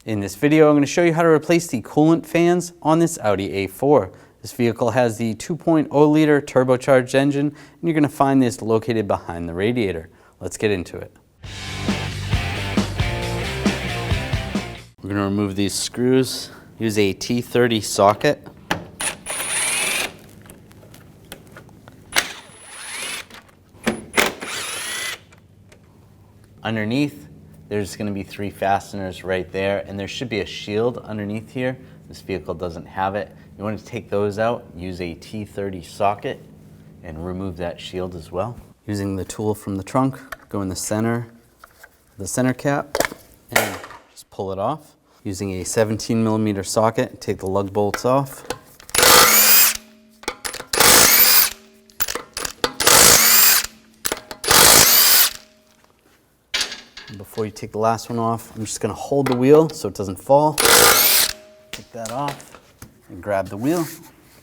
In this video, I'm going to show you how to replace the coolant fans on this Audi A4. This vehicle has the 2.0 liter turbocharged engine, and you're going to find this located behind the radiator. Let's get into it. We're going to remove these screws. Use a T30 socket. Underneath, there's going to be 3 fasteners right there, and there should be a shield underneath here. This vehicle doesn't have it. You want to take those out, use a T30 socket, and remove that shield as well. Using the tool from the trunk, go in the center cap, and just pull it off. Using a 17mm socket, take the lug bolts off. Before you take the last one off, I'm just going to hold the wheel so it doesn't fall. Take that off and grab the wheel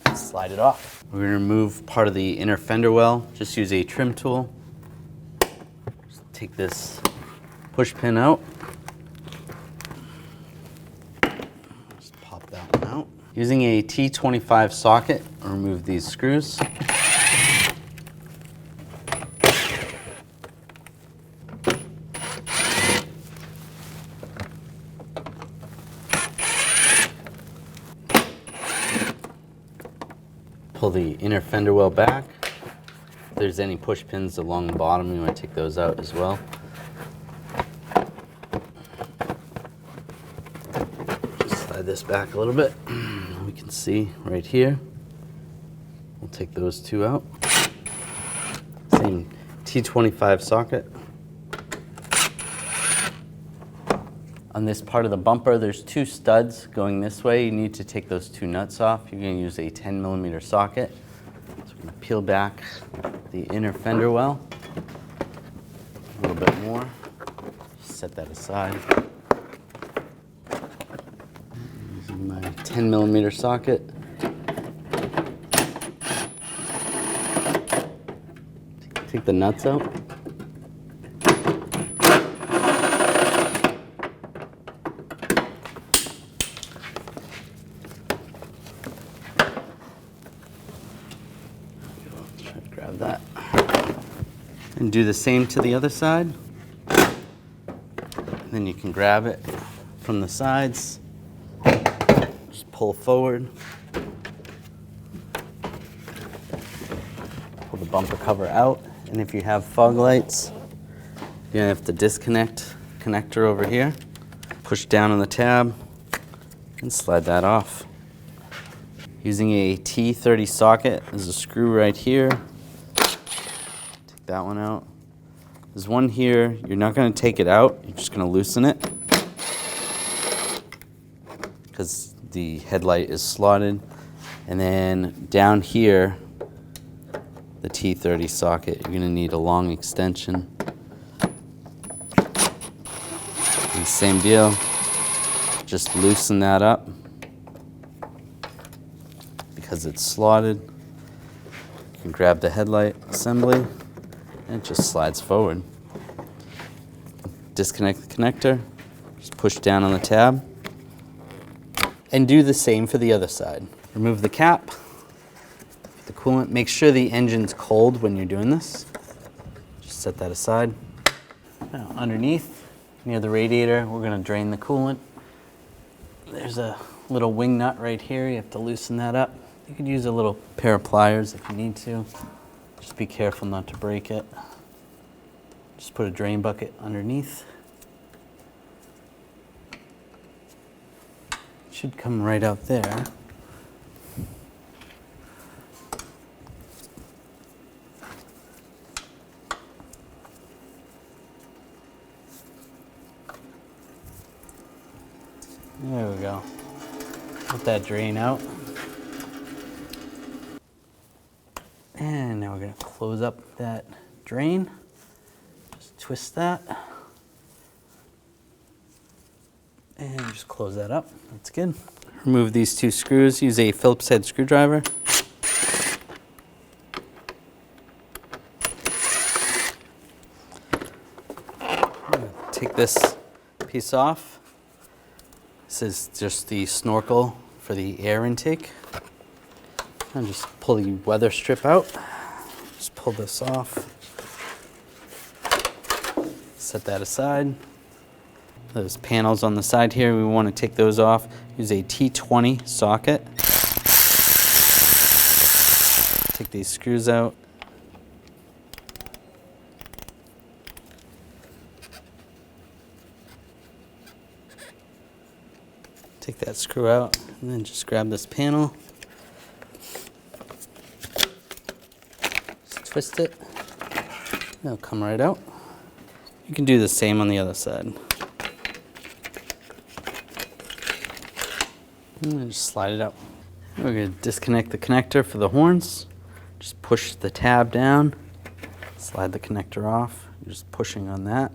and slide it off. We're going to remove part of the inner fender well. Just use a trim tool. Just take this push pin out. Just pop that one out. Using a T25 socket, remove these screws. Pull the inner fender well back. If there's any push pins along the bottom, you want to take those out as well. Just slide this back a little bit. We can see right here. We'll take those 2 out. Same T25 socket. On this part of the bumper, there's 2 studs going this way. You need to take those 2 nuts off. You're going to use a 10mm socket. So we're going to peel back the inner fender well a little bit more. Set that aside. Using my 10mm socket. Take the nuts out. Grab that. And do the same to the other side. And then you can grab it from the sides. Just pull forward. Pull the bumper cover out. And if you have fog lights, you're going to have to disconnect the connector over here. Push down on the tab and slide that off. Using a T30 socket, there's a screw right here. Take that one out. There's one here. You're not going to take it out. You're just going to loosen it because the headlight is slotted. And then down here, the T30 socket, you're going to need a long extension. And same deal. Just loosen that up. Because it's slotted, you can grab the headlight assembly and it just slides forward. Disconnect the connector, just push down on the tab, and do the same for the other side. Remove the cap, the coolant. Make sure the engine's cold when you're doing this. Just set that aside. Now underneath, near the radiator, we're going to drain the coolant. There's a little wing nut right here. You have to loosen that up. You could use a little pair of pliers if you need to. Just be careful not to break it. Just put a drain bucket underneath. It should come right out there. There we go. Let that drain out. And now we're going to close up that drain. Just twist that. And just close that up. That's good. Remove these 2 screws. Use a Phillips head screwdriver. Take this piece off. This is just the snorkel for the air intake. And just pull the weather strip out. Just pull this off. Set that aside. Those panels on the side here, we want to take those off. Use a T20 socket. Take these screws out. Take that screw out and then just grab this panel. Just twist it. It'll come right out. You can do the same on the other side. And just slide it out. We're going to disconnect the connector for the horns. Just push the tab down, slide the connector off. You're just pushing on that.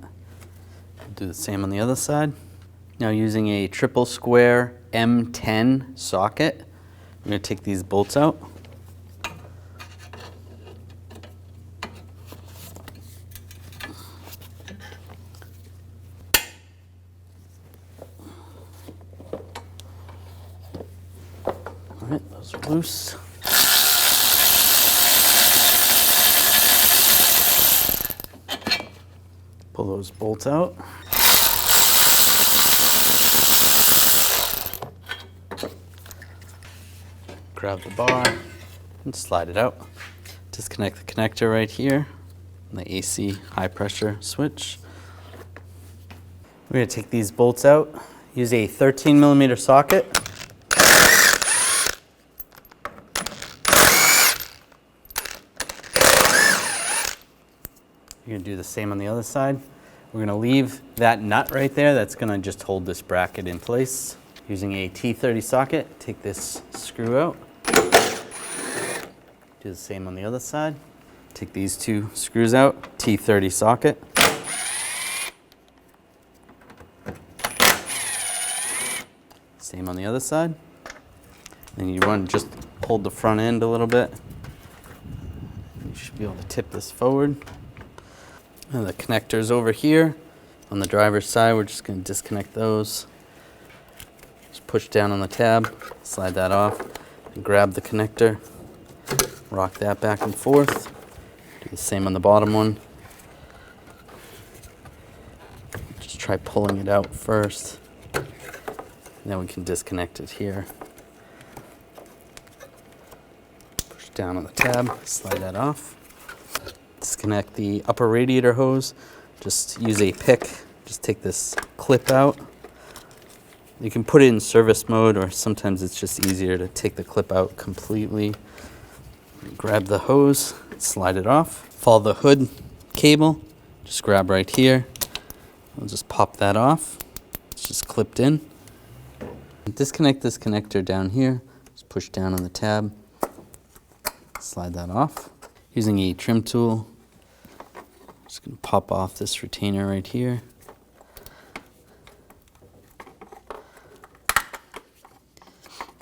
Do the same on the other side. Now using a triple square M10 socket, I'm going to take these bolts out. Alright, those are loose. Pull those bolts out. Grab the bar and slide it out. Disconnect the connector right here, and the AC high pressure switch. We're going to take these bolts out. Use a 13mm socket. You're going to do the same on the other side. We're going to leave that nut right there. That's going to just hold this bracket in place. Using a T30 socket, take this screw out. Do the same on the other side. Take these two screws out, T30 socket. Same on the other side. Then you want to just hold the front end a little bit. You should be able to tip this forward. And the connectors over here on the driver's side, we're just going to disconnect those. Just push down on the tab, slide that off, and grab the connector. Rock that back and forth. Do the same on the bottom one. Just try pulling it out first. And then we can disconnect it here. Push down on the tab, slide that off. Disconnect the upper radiator hose. Just use a pick. Just take this clip out. You can put it in service mode, or sometimes it's just easier to take the clip out completely. Grab the hose, slide it off. Follow the hood cable, just grab right here. We'll just pop that off. It's just clipped in. Disconnect this connector down here. Just push down on the tab, slide that off. Using a trim tool, just gonna pop off this retainer right here.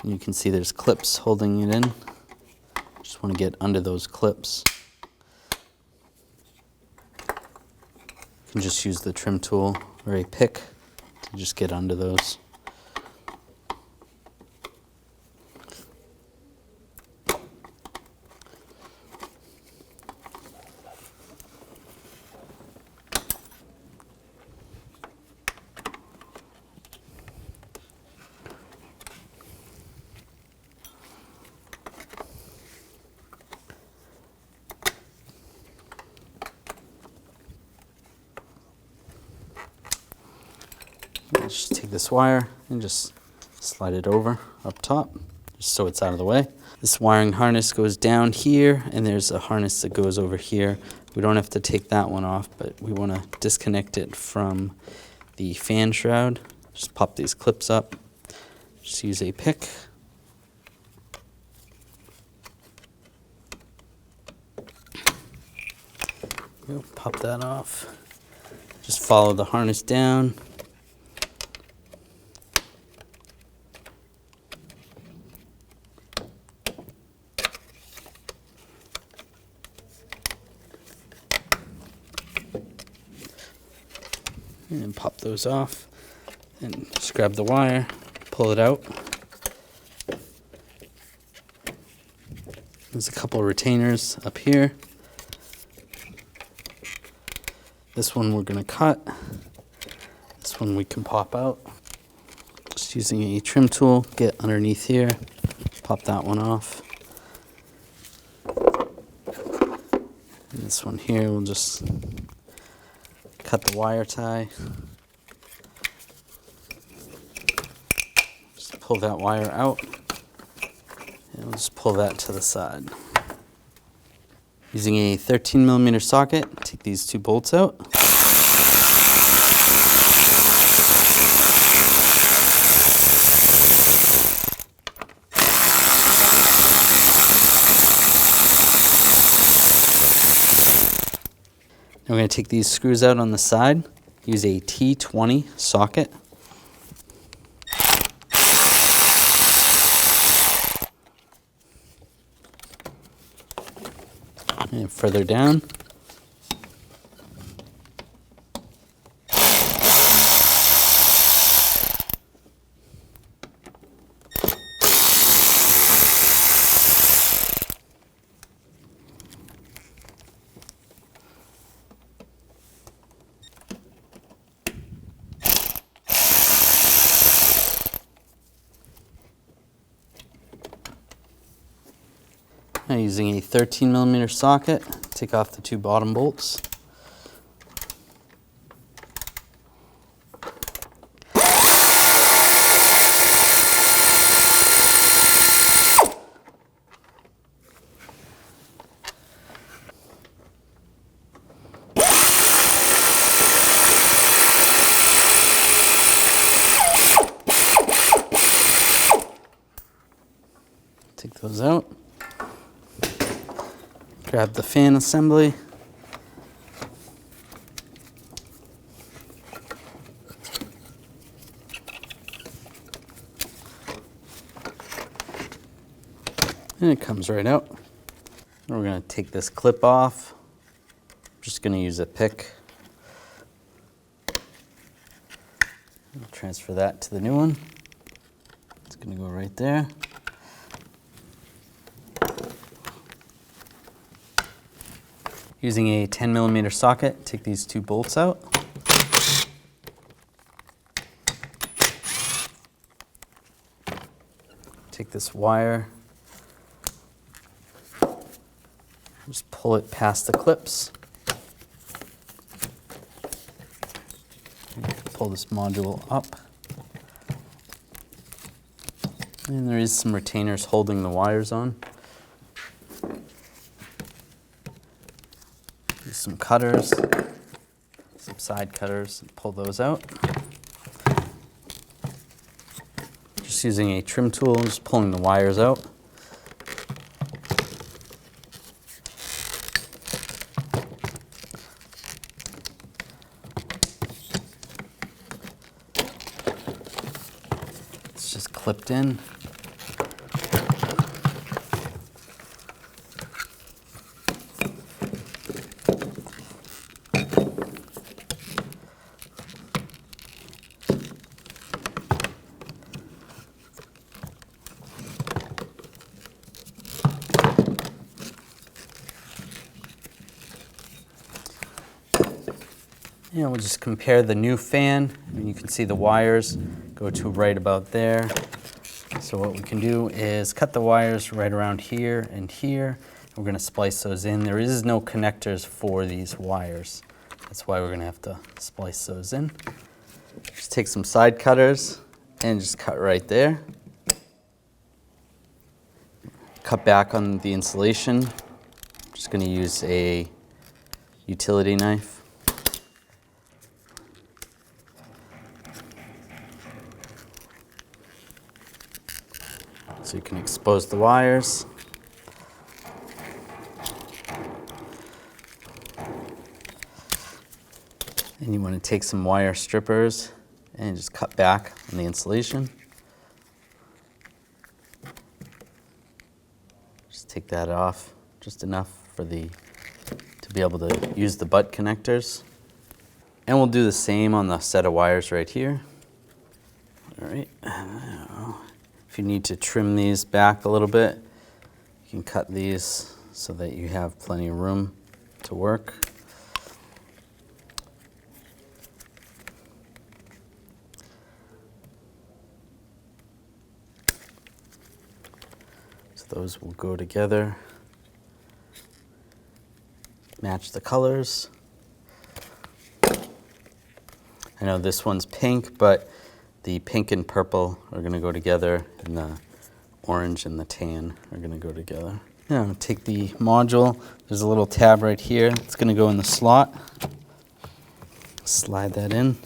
And you can see there's clips holding it in. Just want to get under those clips. You can just use the trim tool or a pick to just get under those. Just take this wire and just slide it over up top, just so it's out of the way. This wiring harness goes down here, and there's a harness that goes over here. We don't have to take that one off, but we want to disconnect it from the fan shroud. Just pop these clips up. Just use a pick. Pop that off. Just follow the harness down. And pop those off, and just grab the wire, pull it out. There's a couple of retainers up here. This one we're going to cut. This one we can pop out. Just using a trim tool, get underneath here, pop that one off. And this one here, we'll just cut the wire tie. Just pull that wire out. And we'll just pull that to the side. Using a 13mm socket, take these two bolts out. Now we're going to take these screws out on the side, use a T20 socket. And further down. Now using a 13mm socket, take off the two bottom bolts. Take those out. Grab the fan assembly. And it comes right out. We're going to take this clip off. I'm just going to use a pick. I'll transfer that to the new one. It's going to go right there. Using a 10mm socket, take these two bolts out. Take this wire, just pull it past the clips. Pull this module up. And there is some retainers holding the wires on. Use some cutters, some side cutters, and pull those out. Just using a trim tool, just pulling the wires out. It's just clipped in. We'll just compare the new fan, and you can see the wires go to right about there. So what we can do is cut the wires right around here and here. We're going to splice those in. There is no connectors for these wires. That's why we're going to have to splice those in. Just take some side cutters and just cut right there. Cut back on the insulation. I'm just going to use a utility knife. So you can expose the wires. And you want to take some wire strippers and just cut back on the insulation. Just take that off, just enough for to be able to use the butt connectors. And we'll do the same on the set of wires right here. All right. If you need to trim these back a little bit, you can cut these so that you have plenty of room to work. So those will go together. Match the colors. I know this one's pink, but the pink and purple are going to go together, and the orange and the tan are going to go together. Now I'm going to take the module. There's a little tab right here. It's going to go in the slot. Slide that in.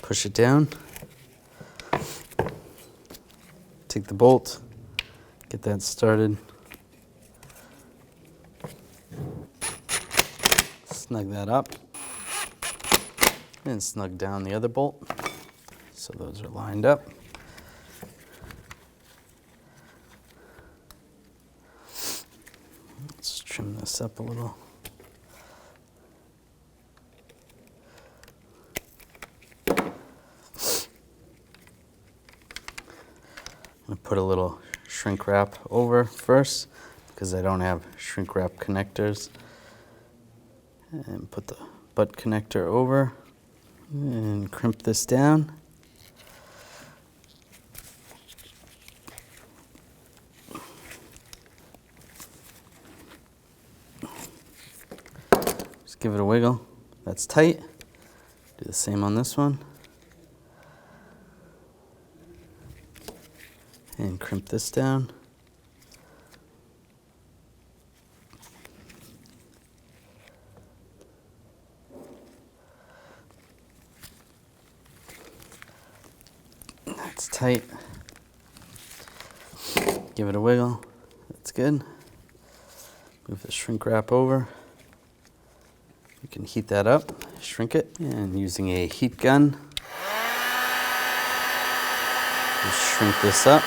Push it down. Take the bolt, get that started. Snug that up. And snug down the other bolt. So those are lined up. Let's trim this up a little. I'm going to put a little shrink wrap over first because I don't have shrink wrap connectors. And put the butt connector over and crimp this down. Just give it a wiggle. That's tight. Do the same on this one. And crimp this down. That's tight. Give it a wiggle. That's good. Move the shrink wrap over. You can heat that up, shrink it, and using a heat gun, just shrink this up.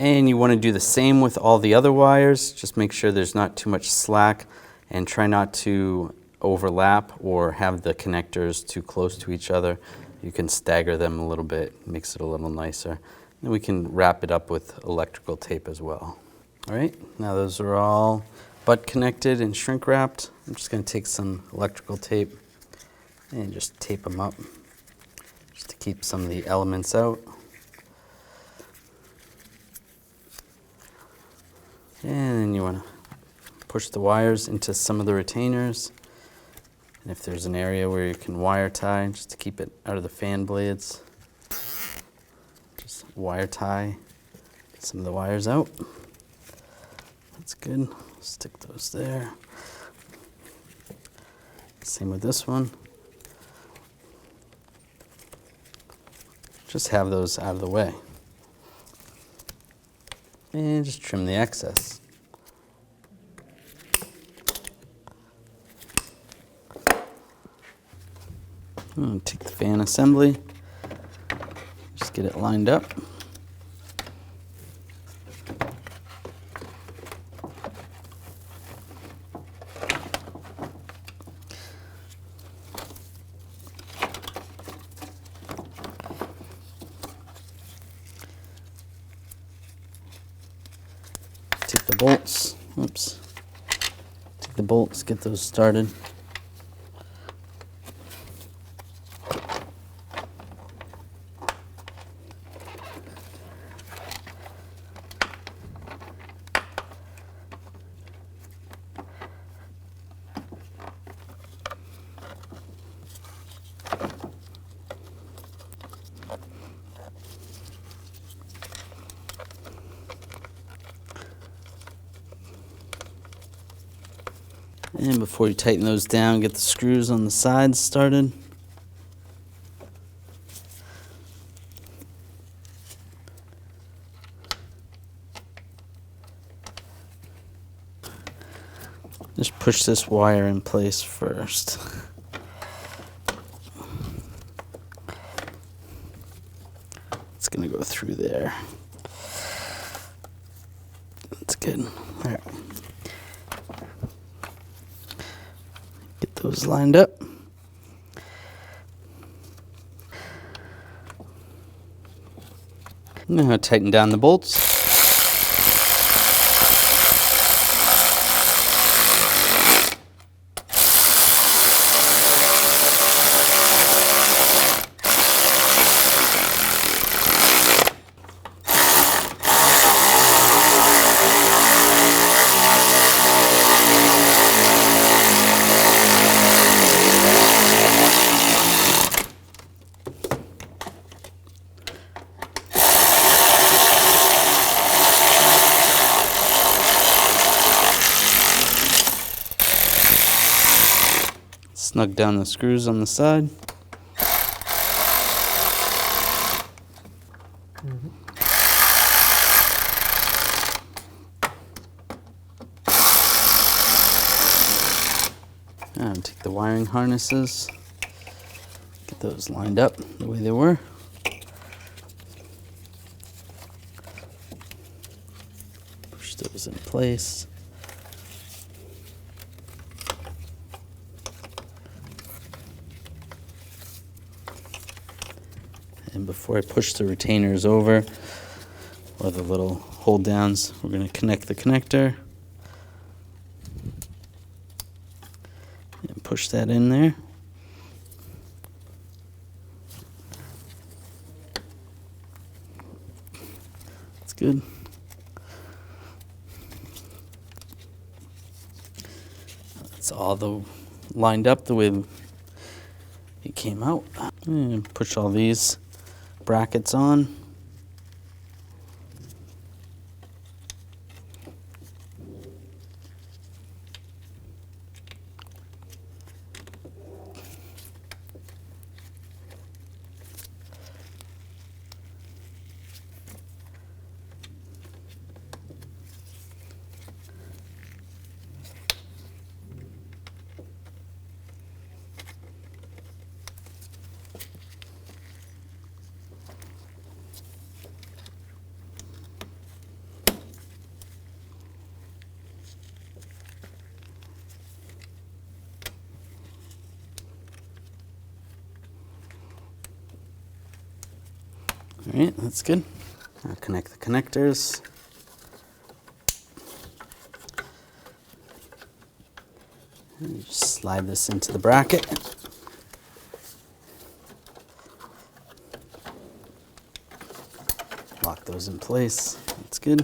And you want to do the same with all the other wires. Just make sure there's not too much slack and try not to overlap or have the connectors too close to each other. You can stagger them a little bit, makes it a little nicer. And we can wrap it up with electrical tape as well. All right, now those are all butt connected and shrink wrapped. I'm just going to take some electrical tape and just tape them up just to keep some of the elements out. And then you want to push the wires into some of the retainers. And if there's an area where you can wire tie, just to keep it out of the fan blades, just wire tie, get some of the wires out. That's good. Stick those there. Same with this one. Just have those out of the way. And just trim the excess. And take the fan assembly, just get it lined up. Take the bolts, oops. Take the bolts, get those started. And before you tighten those down, get the screws on the sides started. Just push this wire in place first. It's gonna go through there. That's good. All right. Get those lined up. Now tighten down the bolts. Snug down the screws on the side. And take the wiring harnesses, get those lined up the way they were. Push those in place. And before I push the retainers over, or the little hold downs, we're going to connect the connector. And push that in there. That's good. That's all lined up the way it came out. And push all these brackets on. All right, that's good. Now connect the connectors. And just slide this into the bracket. Lock those in place. That's good.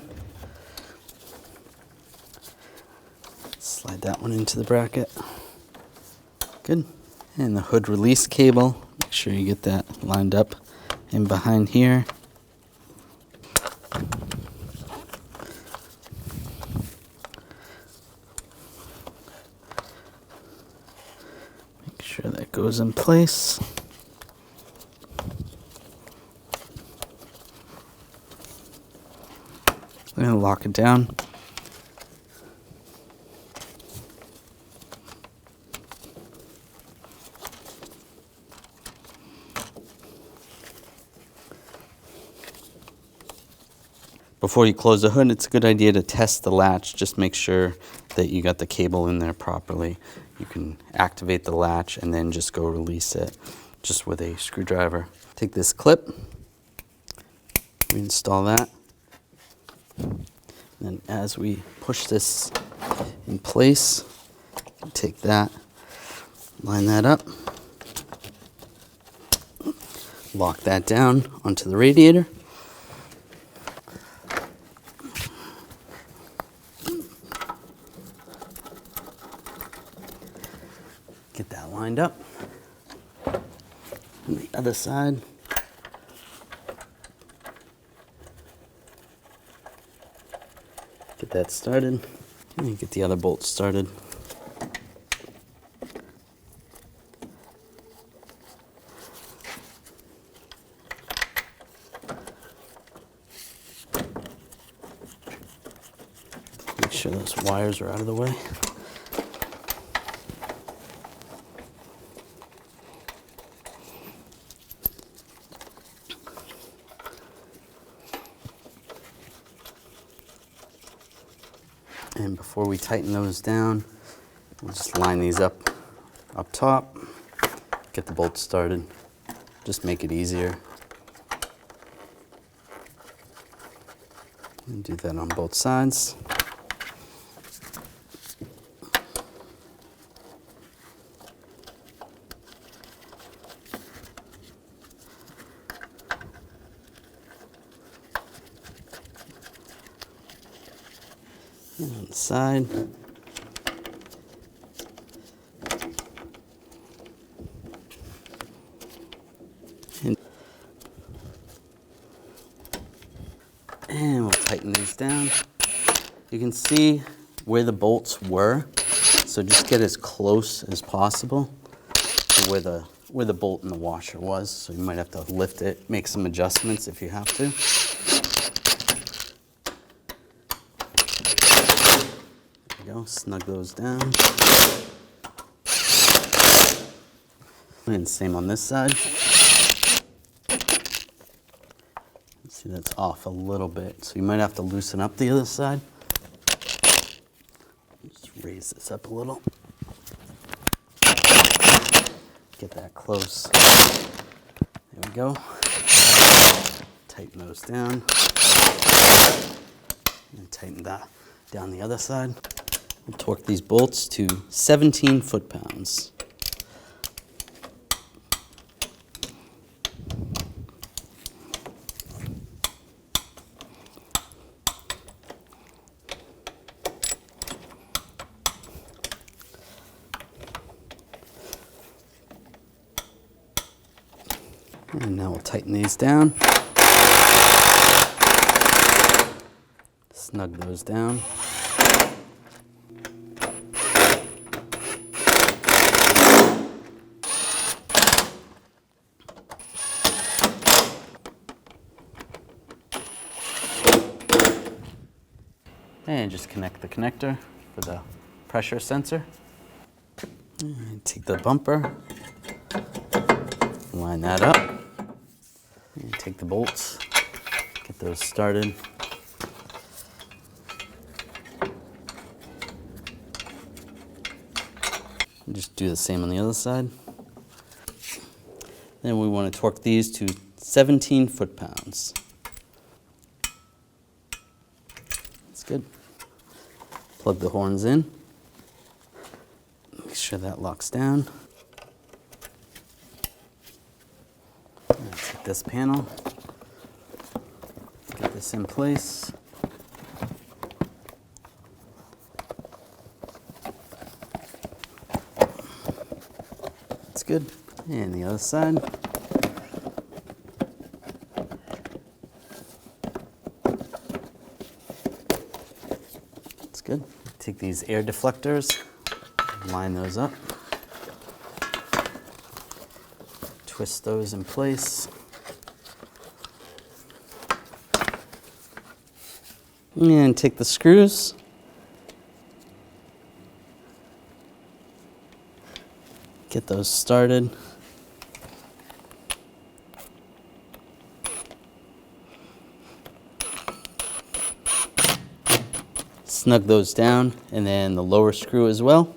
Slide that one into the bracket. Good. And the hood release cable, make sure you get that lined up in behind here. Make sure that goes in place. I'm going to lock it down. Before you close the hood, it's a good idea to test the latch. Just make sure that you got the cable in there properly. You can activate the latch and then just go release it just with a screwdriver. Take this clip, reinstall that. And then as we push this in place, take that, line that up, lock that down onto the radiator. Get that lined up. On the other side. Get that started. And get the other bolts started. Make sure those wires are out of the way. And before we tighten those down, we'll just line these up top, get the bolts started, just make it easier. And do that on both sides. And on the side. And we'll tighten these down. You can see where the bolts were, so just get as close as possible to where the bolt in the washer was. So you might have to lift it, make some adjustments if you have to. There you go, snug those down. And same on this side. See, that's off a little bit, so you might have to loosen up the other side. Just raise this up a little. Get that close. There we go. Tighten those down. And tighten that down the other side. We'll torque these bolts to 17 foot-pounds. And now we'll tighten these down. Snug those down. And just connect the connector for the pressure sensor. And take the bumper, line that up. And take the bolts, get those started. And just do the same on the other side. Then we want to torque these to 17 foot-pounds. That's good. Plug the horns in. Make sure that locks down. Take this panel, get this in place. That's good. And the other side. That's good. Take these air deflectors, line those up. Twist those in place. And take the screws. Get those started. Snug those down, and then the lower screw as well.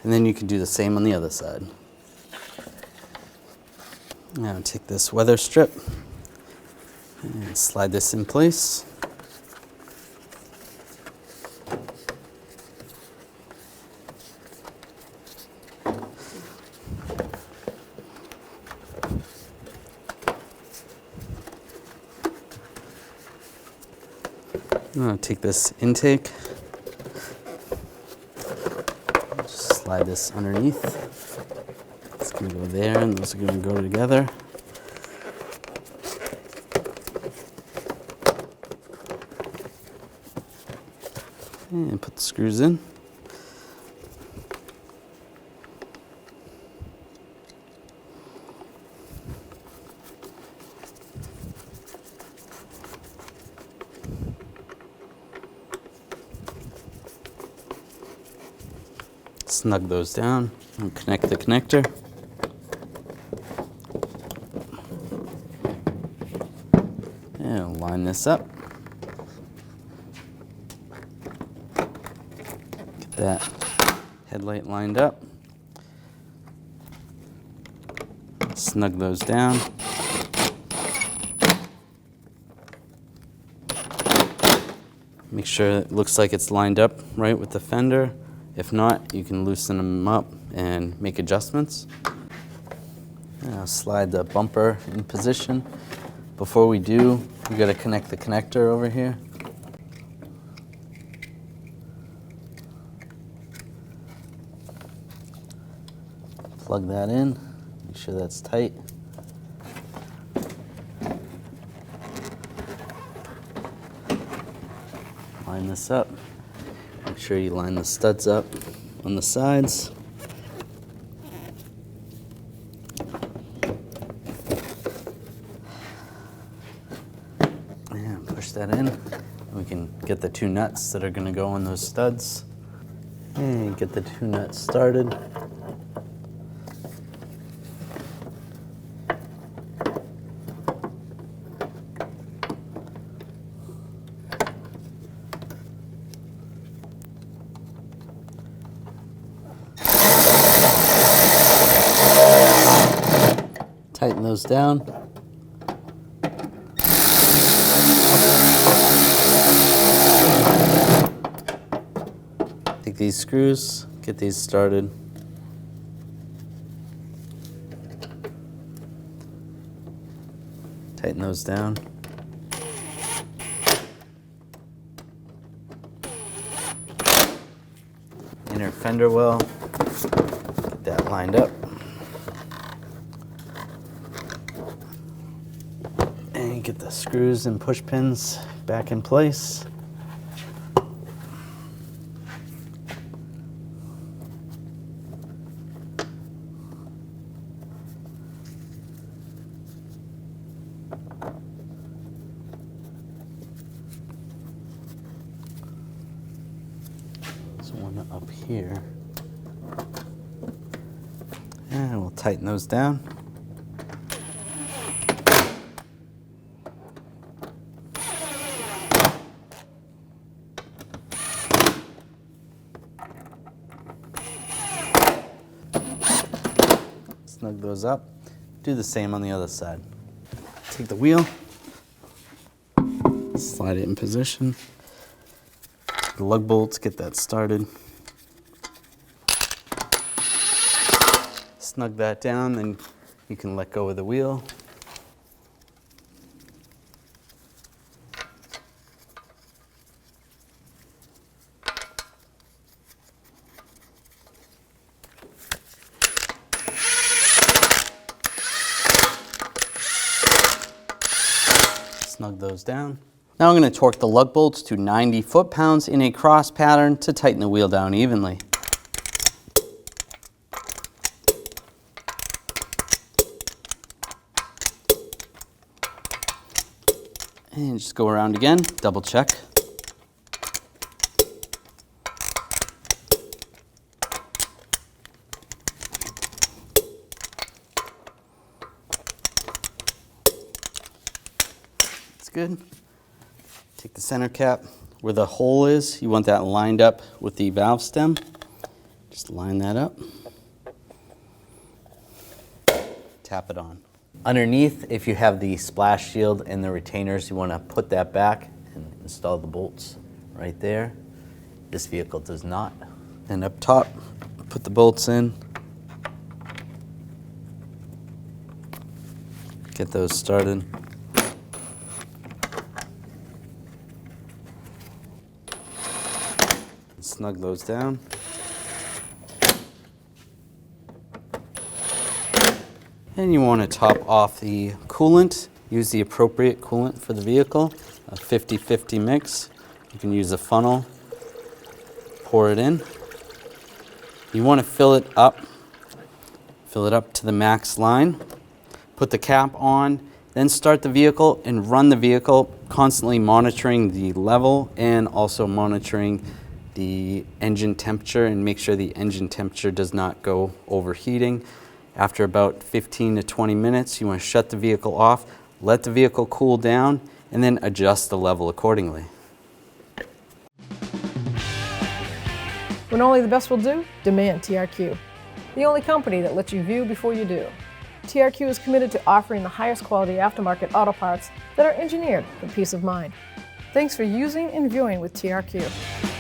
And then you can do the same on the other side. Now take this weather strip and slide this in place. Now take this intake, just slide this underneath. It's going to go there, and those are going to go together. And put the screws in. Snug those down and connect the connector. And line this up. that headlight lined up. Snug those down. Make sure it looks like it's lined up right with the fender. If not, you can loosen them up and make adjustments. Now slide the bumper in position. Before we do, we got to connect the connector over here. Plug that in, make sure that's tight. Line this up. Make sure you line the studs up on the sides. And push that in. We can get the two nuts that are going to go on those studs. And get the two nuts started. Tighten those down. Take these screws, get these started. Tighten those down. Inner fender well, get that lined up. And get the screws and push pins back in place. There's one up here. And we'll tighten those down. Snug those up. Do the same on the other side. Take the wheel, slide it in position. Take the lug bolts, get that started. Snug that down, then you can let go of the wheel. Snug those down. Now I'm going to torque the lug bolts to 90 foot-pounds in a cross pattern to tighten the wheel down evenly. And just go around again, double check. Good. Take the center cap. Where the hole is, you want that lined up with the valve stem. Just line that up. Tap it on. Underneath, if you have the splash shield and the retainers, you want to put that back and install the bolts right there. This vehicle does not. And up top, put the bolts in. Get those started. Snug those down. And you want to top off the coolant. Use the appropriate coolant for the vehicle, a 50-50 mix. You can use a funnel, pour it in. You want to fill it up to the max line. Put the cap on, then start the vehicle and run the vehicle, constantly monitoring the level and also monitoring the engine temperature, and make sure the engine temperature does not go overheating. After about 15 to 20 minutes, you want to shut the vehicle off, let the vehicle cool down, and then adjust the level accordingly. When only the best will do, demand TRQ. The only company that lets you view before you do. TRQ is committed to offering the highest quality aftermarket auto parts that are engineered for peace of mind. Thanks for using and viewing with TRQ.